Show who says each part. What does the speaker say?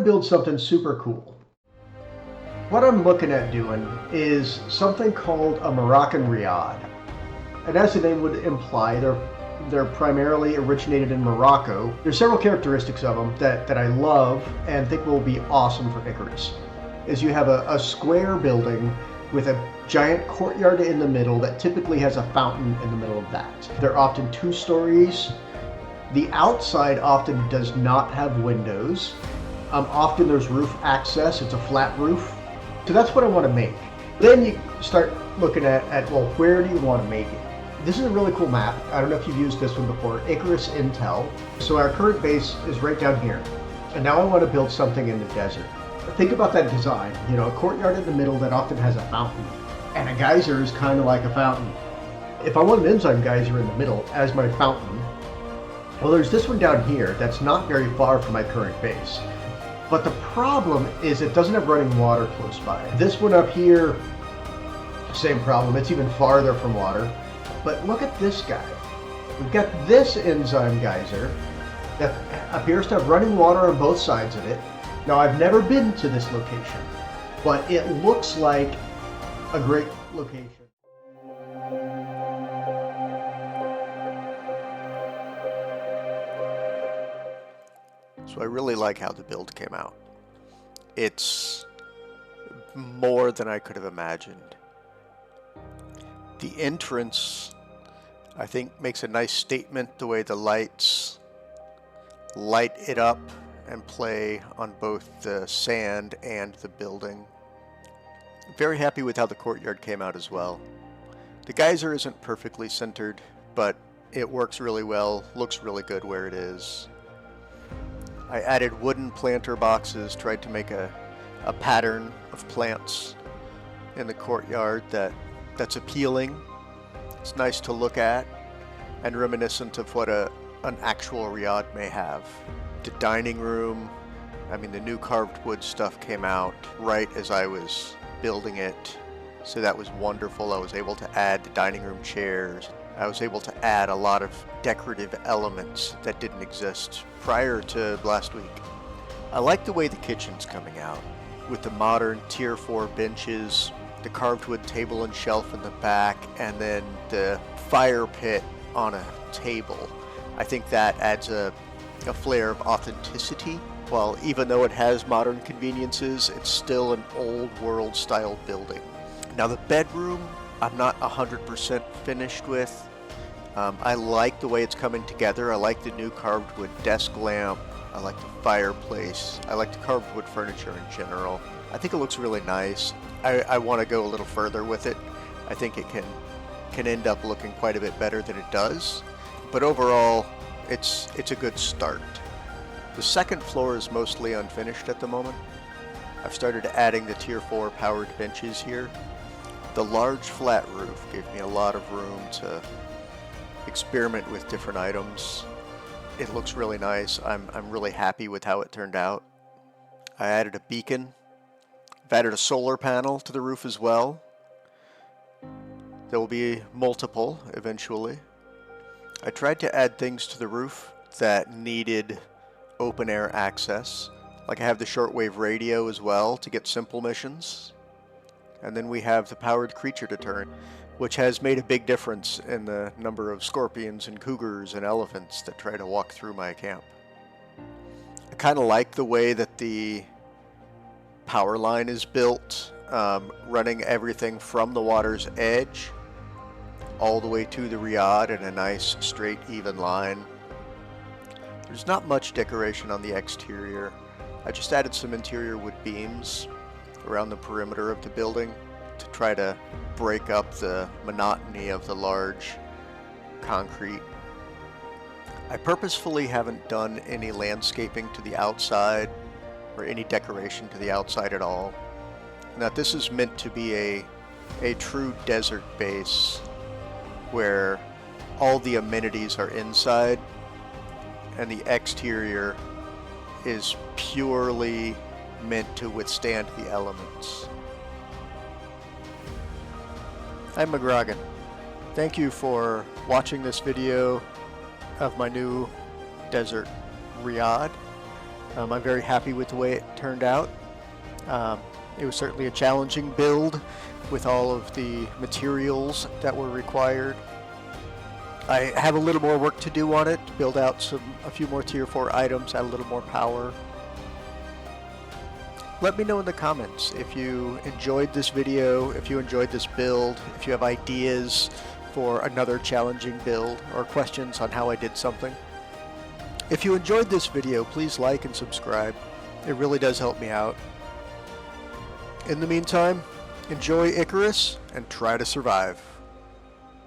Speaker 1: build something super cool. What I'm looking at doing is something called a Moroccan Riad. And as the name would imply, they're primarily originated in Morocco. There's several characteristics of them that I love and think will be awesome for Icarus. Is you have a square building with a giant courtyard in the middle that typically has a fountain in the middle of that. They're often 2 stories. The outside often does not have windows. Often there's roof access, it's a flat roof. So that's what I want to make. Then you start looking at well, where do you want to make it? This is a really cool map. I don't know if you've used this one before, Icarus Intel. So our current base is right down here. And now I want to build something in the desert. Think about that design, you know, a courtyard in the middle that often has a fountain. And a geyser is kind of like a fountain. If I want an enzyme geyser in the middle as my fountain, well, there's this one down here that's not very far from my current base. But the problem is it doesn't have running water close by. This one up here, same problem, it's even farther from water. But look at this guy. We've got this enzyme geyser that appears to have running water on both sides of it. Now, I've never been to this location, but it looks like a great location.
Speaker 2: So I really like how the build came out. It's more than I could have imagined. The entrance, I think, makes a nice statement the way the lights light it up and play on both the sand and the building. Very happy with how the courtyard came out as well. The geyser isn't perfectly centered, but it works really well, looks really good where it is. I added wooden planter boxes, tried to make a pattern of plants in the courtyard that's appealing. It's nice to look at and reminiscent of what an actual riad may have. The dining room, I mean, the new carved wood stuff came out right as I was building it, so that was wonderful. I was able to add the dining room chairs. I was able to add a lot of decorative elements that didn't exist prior to last week. I like the way the kitchen's coming out, with the modern tier 4 benches, the carved wood table and shelf in the back, and then the fire pit on a table. I think that adds a flair of authenticity. While even though it has modern conveniences, it's still an old world style building. Now the bedroom, I'm not 100% finished with. I like the way it's coming together. I like the new carved wood desk lamp. I like the fireplace. I like the carved wood furniture in general. I think it looks really nice. I want to go a little further with it. I think it can end up looking quite a bit better than it does. But overall, it's a good start. The second floor is mostly unfinished at the moment. I've started adding the tier 4 powered benches here. The large flat roof gave me a lot of room to experiment with different items. It looks really nice. I'm really happy with how it turned out. I added a beacon. I've added a solar panel to the roof as well. There will be multiple eventually. I tried to add things to the roof that needed open air access. Like I have the shortwave radio as well to get simple missions. And then we have the powered creature deterrent, which has made a big difference in the number of scorpions and cougars and elephants that try to walk through my camp. I kind of like the way that the power line is built, running everything from the water's edge all the way to the riad in a nice straight even line. There's not much decoration on the exterior. I just added some interior wood beams around the perimeter of the building to try to break up the monotony of the large concrete. I purposefully haven't done any landscaping to the outside or any decoration to the outside at all. Now this is meant to be a true desert base where all the amenities are inside and the exterior is purely meant to withstand the elements. I'm Moroccan. Thank you for watching this video of my new desert riad, I'm very happy with the way it turned out. It was certainly a challenging build with all of the materials that were required. I have a little more work to do on it, to build out a few more tier 4 items, add a little more power. Let me know in the comments if you enjoyed this video, if you enjoyed this build, if you have ideas for another challenging build, or questions on how I did something. If you enjoyed this video, please like and subscribe. It really does help me out. In the meantime, enjoy Icarus and try to survive.